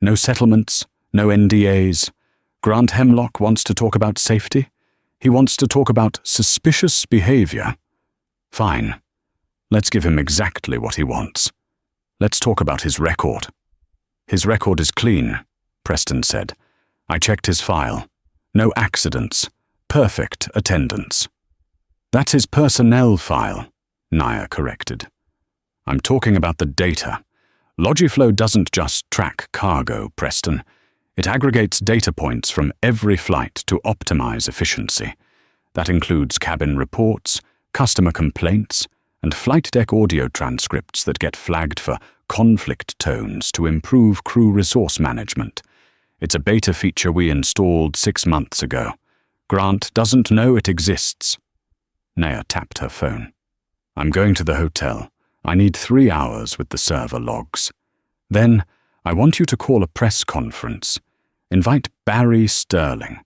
Speaker 1: "No settlements, no NDAs. Grant Hemlock wants to talk about safety. He wants to talk about suspicious behavior. Fine. Let's give him exactly what he wants. Let's talk about his record." "His record is clean," Preston said. "I checked his file. No accidents. Perfect attendance." "That's his personnel file," Nia corrected. "I'm talking about the data. Logiflow doesn't just track cargo, Preston. It aggregates data points from every flight to optimize efficiency. That includes cabin reports, customer complaints, and flight deck audio transcripts that get flagged for conflict tones to improve crew resource management. It's a beta feature we installed 6 months ago. Grant doesn't know it exists. Naya tapped her phone. I'm going to the hotel. I need 3 hours with the server logs. Then, I want you to call a press conference. Invite Barry Sterling.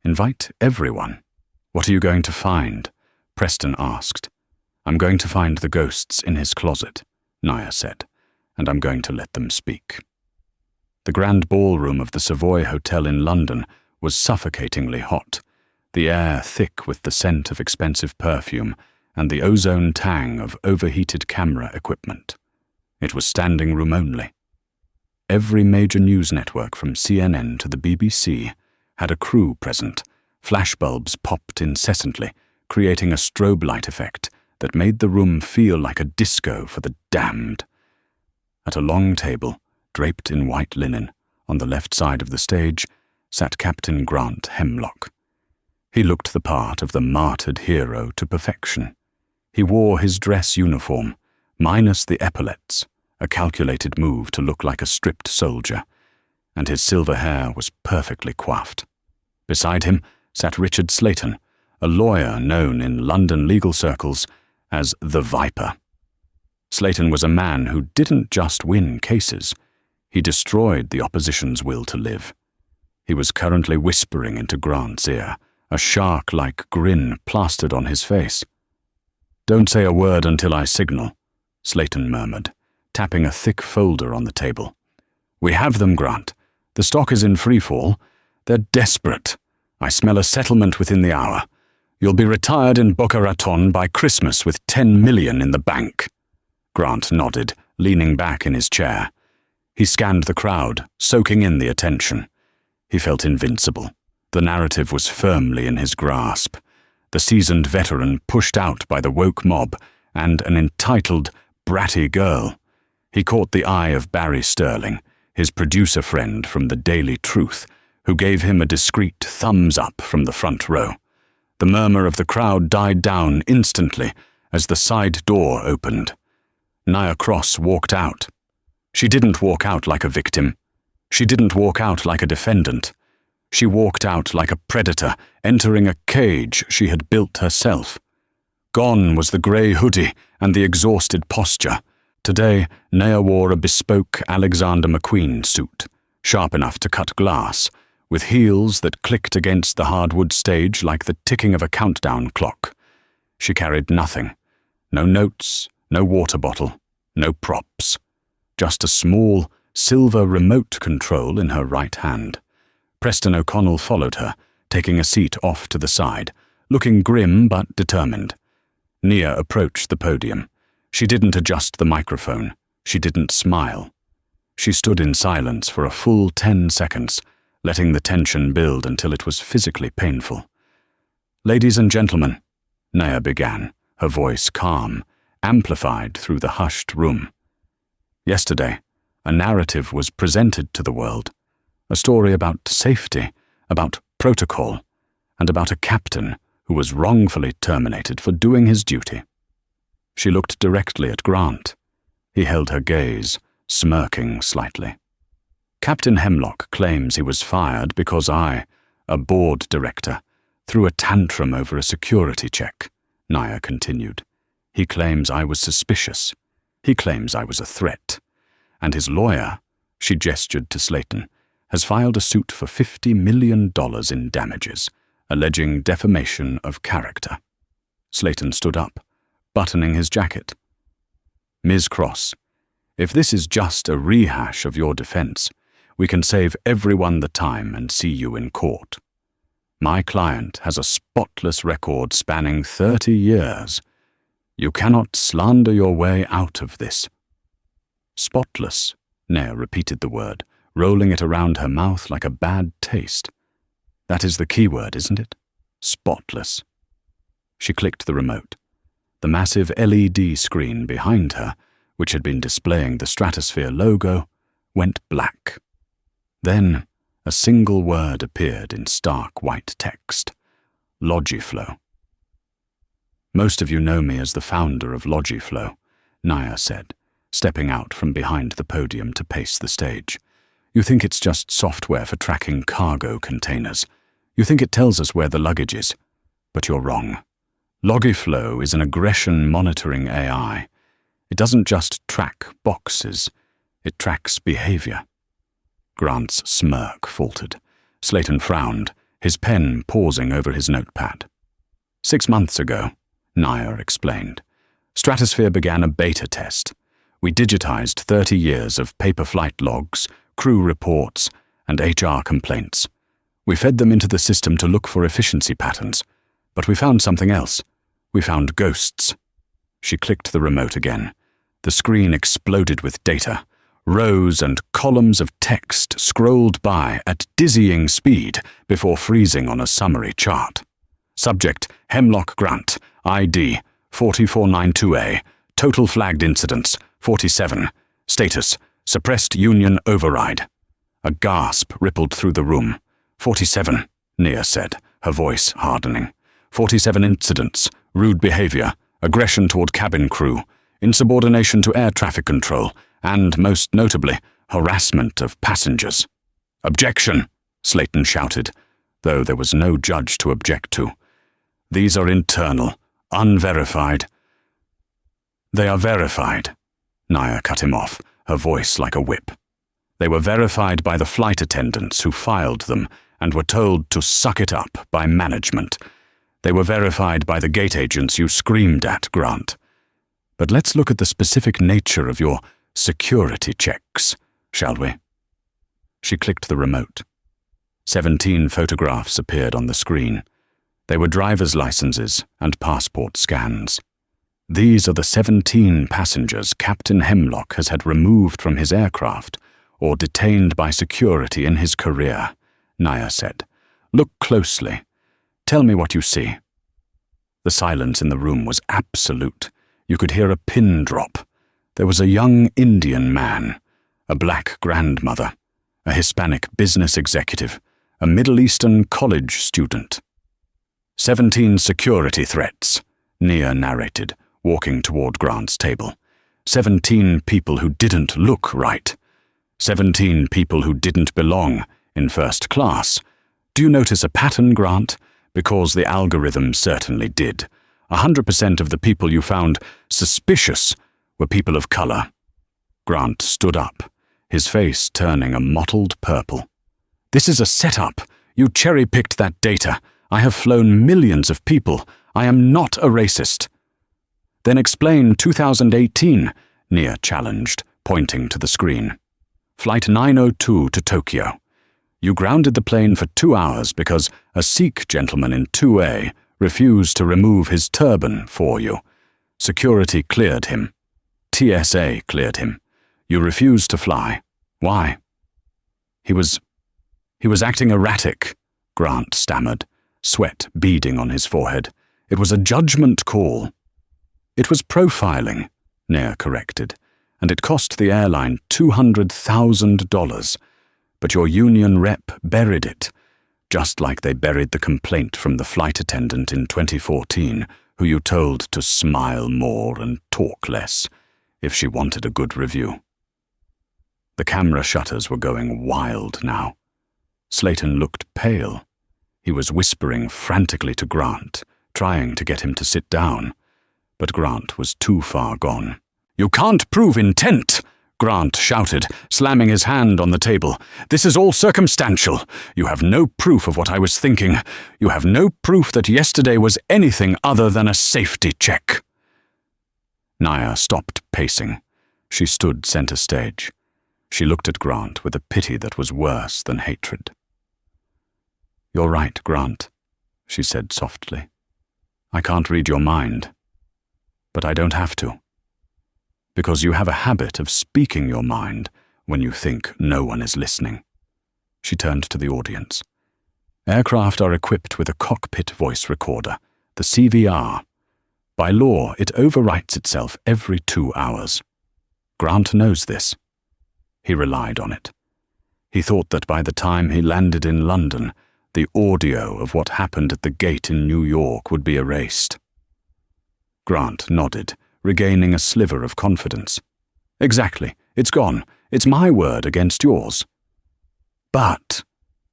Speaker 1: Invite everyone. What are you going to find? Preston asked. I'm going to find the ghosts in his closet, Naya said, and I'm going to let them speak. The grand ballroom of the Savoy Hotel in London was suffocatingly hot, the air thick with the scent of expensive perfume and the ozone tang of overheated camera equipment. It was standing room only. Every major news network from CNN to the BBC had a crew present. Flashbulbs popped incessantly, creating a strobe light effect that made the room feel like a disco for the damned. At a long table, draped in white linen, on the left side of the stage, sat Captain Grant Hemlock. He looked the part of the martyred hero to perfection. He wore his dress uniform, minus the epaulets, a calculated move to look like a stripped soldier, and his silver hair was perfectly coiffed. Beside him sat Richard Slayton, a lawyer known in London legal circles as the Viper. Slayton was a man who didn't just win cases, he destroyed the opposition's will to live. He was currently whispering into Grant's ear, a shark-like grin plastered on his face. Don't say a word until I signal, Slayton murmured, tapping a thick folder on the table. We have them, Grant. The stock is in freefall. They're desperate. I smell a settlement within the hour. You'll be retired in Boca Raton by Christmas with 10 million in the bank. Grant nodded, leaning back in his chair. He scanned the crowd, soaking in the attention. He felt invincible. The narrative was firmly in his grasp. The seasoned veteran pushed out by the woke mob and an entitled, bratty girl. He caught the eye of Barry Sterling, his producer friend from the Daily Truth, who gave him a discreet thumbs up from the front row. The murmur of the crowd died down instantly as the side door opened. Naya Cross walked out. She didn't walk out like a victim. She didn't walk out like a defendant. She walked out like a predator entering a cage she had built herself. Gone was the grey hoodie and the exhausted posture. Today, Naya wore a bespoke Alexander McQueen suit, sharp enough to cut glass, with heels that clicked against the hardwood stage like the ticking of a countdown clock. She carried nothing. No notes, no water bottle, no props. Just a small, silver remote control in her right hand. Preston O'Connell followed her, taking a seat off to the side, looking grim but determined. Nia approached the podium. She didn't adjust the microphone. She didn't smile. She stood in silence for a full 10 seconds, letting the tension build until it was physically painful. Ladies and gentlemen, Nia began, her voice calm, amplified through the hushed room. Yesterday, a narrative was presented to the world, a story about safety, about protocol, and about a captain who was wrongfully terminated for doing his duty. She looked directly at Grant. He held her gaze, smirking slightly. Captain Hemlock claims he was fired because I, a board director, threw a tantrum over a security check, Naya continued. He claims I was suspicious. He claims I was a threat. And his lawyer, she gestured to Slayton, has filed a suit for $50 million in damages, alleging defamation of character. Slayton stood up, buttoning his jacket. Ms. Cross, if this is just a rehash of your defense, we can save everyone the time and see you in court. My client has a spotless record spanning 30 years. You cannot slander your way out of this. Spotless, Naya repeated the word, rolling it around her mouth like a bad taste. That is the key word, isn't it? Spotless. She clicked the remote. The massive LED screen behind her, which had been displaying the Stratosphere logo, went black. Then, a single word appeared in stark white text. Logiflow. Most of you know me as the founder of Logiflow, Naya said, stepping out from behind the podium to pace the stage. You think it's just software for tracking cargo containers. You think it tells us where the luggage is. But you're wrong. Logiflow is an aggression monitoring AI. It doesn't just track boxes, it tracks behavior. Grant's smirk faltered. Slayton frowned, his pen pausing over his notepad. 6 months ago, Naya explained, Stratosphere began a beta test. We digitized 30 years of paper flight logs, crew reports, and HR complaints. We fed them into the system to look for efficiency patterns, but we found something else. We found ghosts. She clicked the remote again. The screen exploded with data. Rows and columns of text scrolled by at dizzying speed before freezing on a summary chart. Subject, Hemlock Grant, ID, 4492A, total flagged incidents, 47, status, suppressed union override. A gasp rippled through the room. 47, Nia said, her voice hardening. 47 incidents, rude behavior, aggression toward cabin crew, insubordination to air traffic control, and, most notably, harassment of passengers. Objection, Slayton shouted, though there was no judge to object to. These are internal, unverified. They are verified, Naya cut him off, her voice like a whip. They were verified by the flight attendants who filed them and were told to suck it up by management. They were verified by the gate agents you screamed at, Grant. But let's look at the specific nature of your security checks, shall we? She clicked the remote. 17 photographs appeared on the screen. They were driver's licenses and passport scans. These are the 17 passengers Captain Hemlock has had removed from his aircraft or detained by security in his career, Naya said. Look closely. Tell me what you see. The silence in the room was absolute. You could hear a pin drop. There was a young Indian man, a black grandmother, a Hispanic business executive, a Middle Eastern college student. 17 security threats, Nia narrated, walking toward Grant's table. 17 people who didn't look right. 17 people who didn't belong in first class. Do you notice a pattern, Grant? Because the algorithm certainly did. 100% of the people you found suspicious were people of color. Grant stood up, his face turning a mottled purple. This is a setup. You cherry-picked that data. I have flown millions of people. I am not a racist. Then explain 2018, Nia challenged, pointing to the screen. Flight 902 to Tokyo. You grounded the plane for 2 hours because a Sikh gentleman in 2A refused to remove his turban for you. Security cleared him. TSA cleared him. You refused to fly. Why? He was acting erratic, Grant stammered, sweat beading on his forehead. It was a judgment call. It was profiling, Nia corrected, and it cost the airline $200,000. But your union rep buried it, just like they buried the complaint from the flight attendant in 2014, who you told to smile more and talk less, if she wanted a good review. The camera shutters were going wild now. Slayton looked pale. He was whispering frantically to Grant, trying to get him to sit down. But Grant was too far gone. You can't prove intent, Grant shouted, slamming his hand on the table. This is all circumstantial. You have no proof of what I was thinking. You have no proof that yesterday was anything other than a safety check. Naya stopped pacing. She stood center stage. She looked at Grant with a pity that was worse than hatred. You're right, Grant, she said softly. I can't read your mind. But I don't have to. Because you have a habit of speaking your mind when you think no one is listening. She turned to the audience. Aircraft are equipped with a cockpit voice recorder, the CVR. By law, it overwrites itself every 2 hours. Grant knows this. He relied on it. He thought that by the time he landed in London, the audio of what happened at the gate in New York would be erased. Grant nodded, regaining a sliver of confidence. Exactly. It's gone. It's my word against yours. But,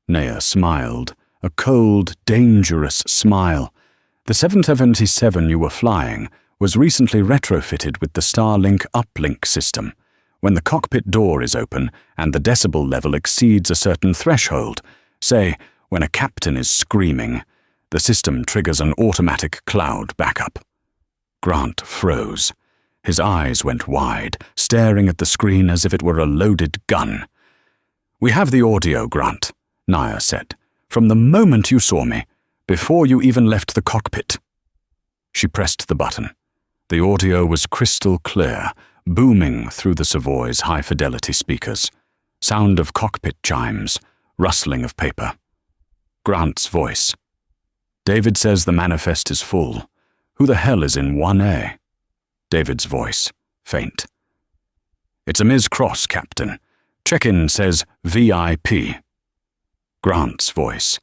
Speaker 1: Naya smiled, a cold, dangerous smile. The 777 you were flying was recently retrofitted with the Starlink uplink system. When the cockpit door is open and the decibel level exceeds a certain threshold, say, when a captain is screaming, the system triggers an automatic cloud backup. Grant froze. His eyes went wide, staring at the screen as if it were a loaded gun. "We have the audio, Grant," Naya said, "from the moment you saw me, before you even left the cockpit." She pressed the button. The audio was crystal clear, booming through the Savoy's high-fidelity speakers. Sound of cockpit chimes, rustling of paper. Grant's voice. "David says the manifest is full. Who the hell is in 1A? David's voice, faint. "It's a Ms. Cross, Captain. Check-in says VIP. Grant's voice.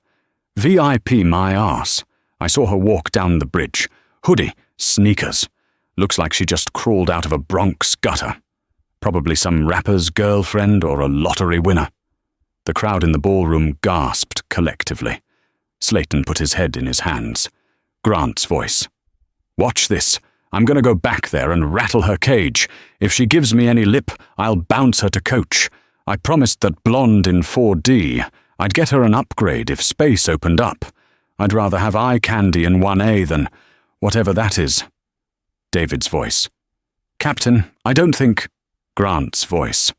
Speaker 1: "VIP my ass. I saw her walk down the bridge. Hoodie, sneakers. Looks like she just crawled out of a Bronx gutter. Probably some rapper's girlfriend or a lottery winner." The crowd in the ballroom gasped collectively. Slayton put his head in his hands. Grant's voice. "Watch this. I'm going to go back there and rattle her cage. If she gives me any lip, I'll bounce her to coach. I promised that blonde in 4D. I'd get her an upgrade if space opened up. I'd rather have eye candy in 1A than whatever that is." David's voice. "Captain, I don't think—" Grant's voice.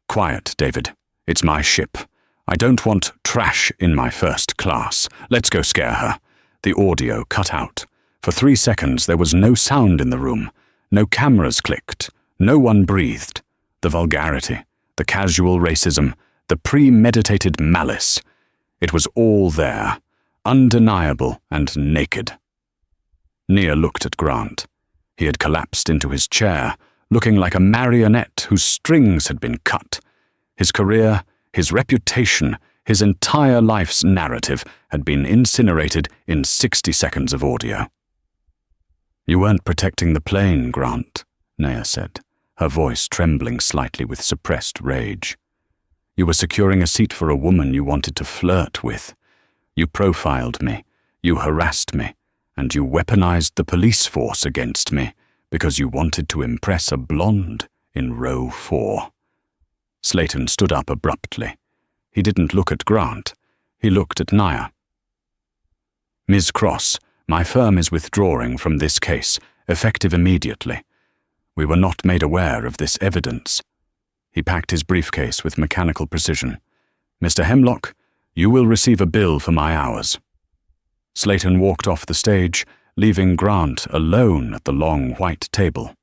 Speaker 1: "Quiet, David. It's my ship. I don't want trash in my first class. Let's go scare her." The audio cut out. For 3 seconds there was no sound in the room. No cameras clicked. No one breathed. The vulgarity, the casual racism, the premeditated malice. It was all there, undeniable and naked. Nia looked at Grant. He had collapsed into his chair, looking like a marionette whose strings had been cut. His career, his reputation, his entire life's narrative had been incinerated in 60 seconds of audio. "You weren't protecting the plane, Grant," Nia said, her voice trembling slightly with suppressed rage. "You were securing a seat for a woman you wanted to flirt with. You profiled me, you harassed me, and you weaponized the police force against me because you wanted to impress a blonde in row 4. Slayton stood up abruptly. He didn't look at Grant. He looked at Nia. "Ms. Cross, my firm is withdrawing from this case, effective immediately. We were not made aware of this evidence." He packed his briefcase with mechanical precision. "Mr. Hemlock, you will receive a bill for my hours." Slayton walked off the stage, leaving Grant alone at the long white table.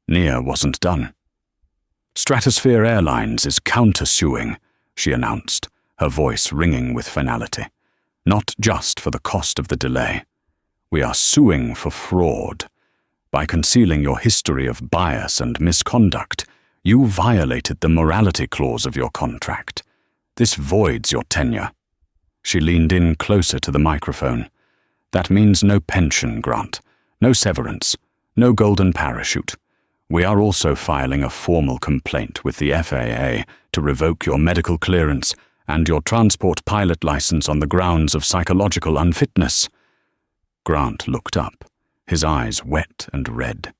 Speaker 1: Nia wasn't done. "Stratosphere Airlines is countersuing," she announced, her voice ringing with finality. "Not just for the cost of the delay. We are suing for fraud. By concealing your history of bias and misconduct, you violated the morality clause of your contract. This voids your tenure." She leaned in closer to the microphone. "That means no pension, Grant, no severance, no golden parachute. We are also filing a formal complaint with the FAA to revoke your medical clearance and your transport pilot license on the grounds of psychological unfitness." Grant looked up, his eyes wet and red.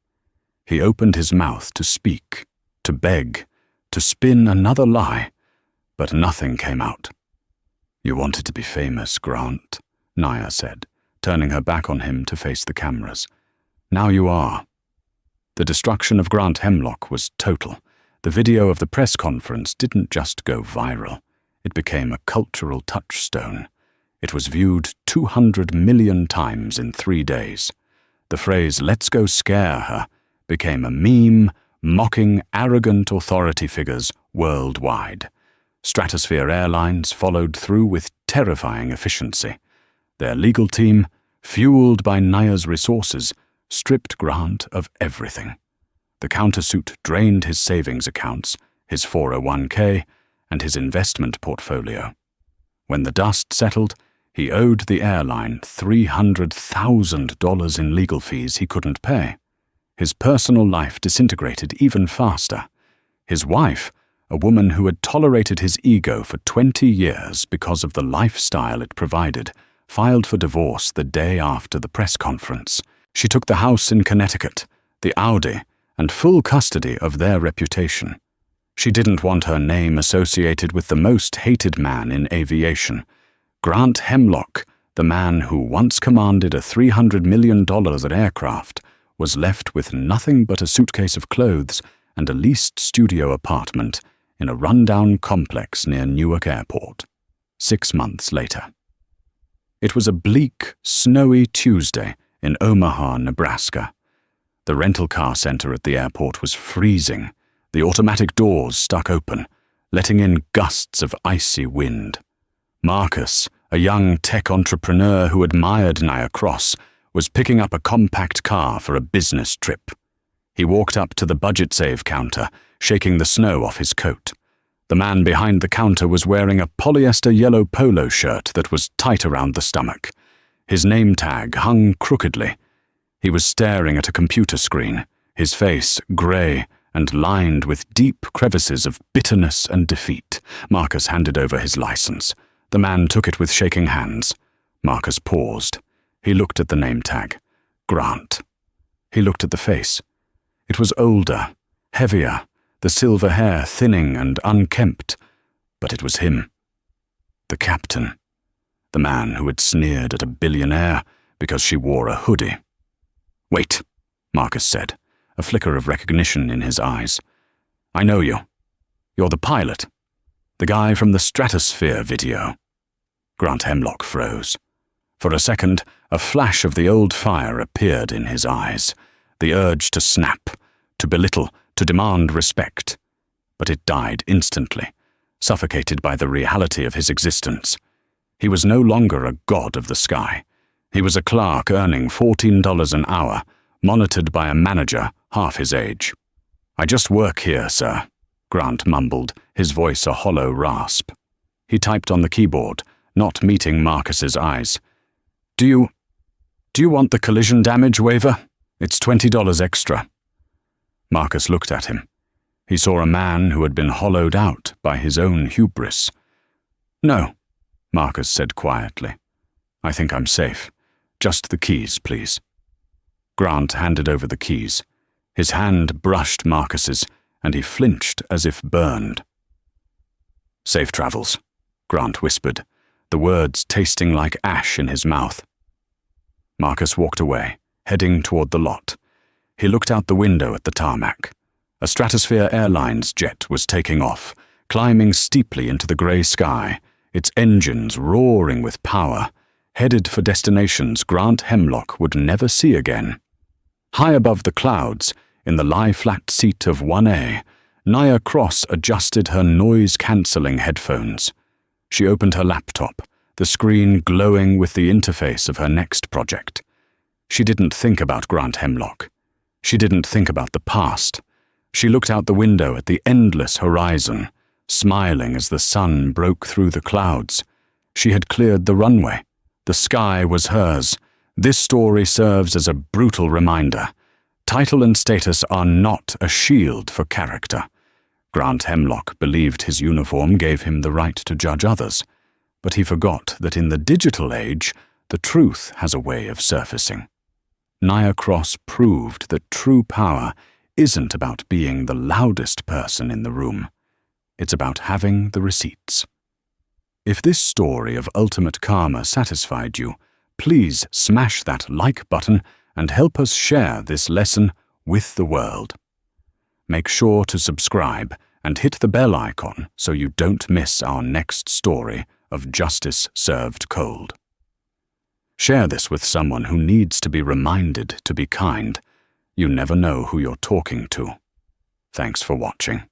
Speaker 1: He opened his mouth to speak, to beg, to spin another lie, but nothing came out. "You wanted to be famous, Grant," Nia said, turning her back on him to face the cameras. "Now you are." The destruction of Grant Hemlock was total. The video of the press conference didn't just go viral. It became a cultural touchstone. It was viewed 200 million times in 3 days. The phrase, "let's go scare her," became a meme, mocking arrogant authority figures worldwide. Stratosphere Airlines followed through with terrifying efficiency. Their legal team, fueled by Nia's resources, stripped Grant of everything. The countersuit drained his savings accounts, his 401k, and his investment portfolio. When the dust settled, He owed the airline $300,000 in legal fees he couldn't pay. His personal life disintegrated even faster. His wife, a woman who had tolerated his ego for 20 years because of the lifestyle it provided, filed for divorce the day after the press conference. She took the house in Connecticut, the Audi, and full custody of their reputation. She didn't want her name associated with the most hated man in aviation. Grant Hemlock, the man who once commanded a $300 million aircraft, was left with nothing but a suitcase of clothes and a leased studio apartment in a rundown complex near Newark Airport. 6 months later. It was a bleak, snowy Tuesday in Omaha, Nebraska. The rental car center at the airport was freezing, the automatic doors stuck open, letting in gusts of icy wind. Marcus, a young tech entrepreneur who admired Nia Cross, was picking up a compact car for a business trip. He walked up to the budget save counter, shaking the snow off his coat. The man behind the counter was wearing a polyester yellow polo shirt that was tight around the stomach. His name tag hung crookedly. He was staring at a computer screen, his face grey and lined with deep crevices of bitterness and defeat. Marcus handed over his license. The man took it with shaking hands. Marcus paused. He looked at the name tag. Grant. He looked at the face. It was older, heavier, the silver hair thinning and unkempt, but it was him. The captain. The man who had sneered at a billionaire because she wore a hoodie. "Wait," Marcus said, a flicker of recognition in his eyes. "I know you. You're the pilot. The guy from the Stratosphere video." Grant Hemlock froze. For a second, a flash of the old fire appeared in his eyes, the urge to snap, to belittle, to demand respect. But it died instantly, suffocated by the reality of his existence. He was no longer a god of the sky. He was a clerk earning $14 an hour, monitored by a manager half his age. "I just work here, sir," Grant mumbled, his voice a hollow rasp. He typed on the keyboard, not meeting Marcus's eyes. Do you want the collision damage waiver? It's $20 extra." Marcus looked at him. He saw a man who had been hollowed out by his own hubris. "No," Marcus said quietly. "I think I'm safe. Just the keys, please." Grant handed over the keys. His hand brushed Marcus's, and he flinched as if burned. "Safe travels," Grant whispered, the words tasting like ash in his mouth. Marcus walked away, heading toward the lot. He looked out the window at the tarmac. A Stratosphere Airlines jet was taking off, climbing steeply into the grey sky, its engines roaring with power, headed for destinations Grant Hemlock would never see again. High above the clouds, in the lie-flat seat of 1A, Nia Cross adjusted her noise-cancelling headphones. She opened her laptop, the screen glowing with the interface of her next project. She didn't think about Grant Hemlock. She didn't think about the past. She looked out the window at the endless horizon, smiling as the sun broke through the clouds. She had cleared the runway. The sky was hers. This story serves as a brutal reminder. Title and status are not a shield for character. Grant Hemlock believed his uniform gave him the right to judge others, but he forgot that in the digital age, the truth has a way of surfacing. Nia Cross proved that true power isn't about being the loudest person in the room. It's about having the receipts. If this story of ultimate karma satisfied you, please smash that like button and help us share this lesson with the world. Make sure to subscribe and hit the bell icon so you don't miss our next story of justice served cold. Share this with someone who needs to be reminded to be kind. You never know who you're talking to. Thanks for watching.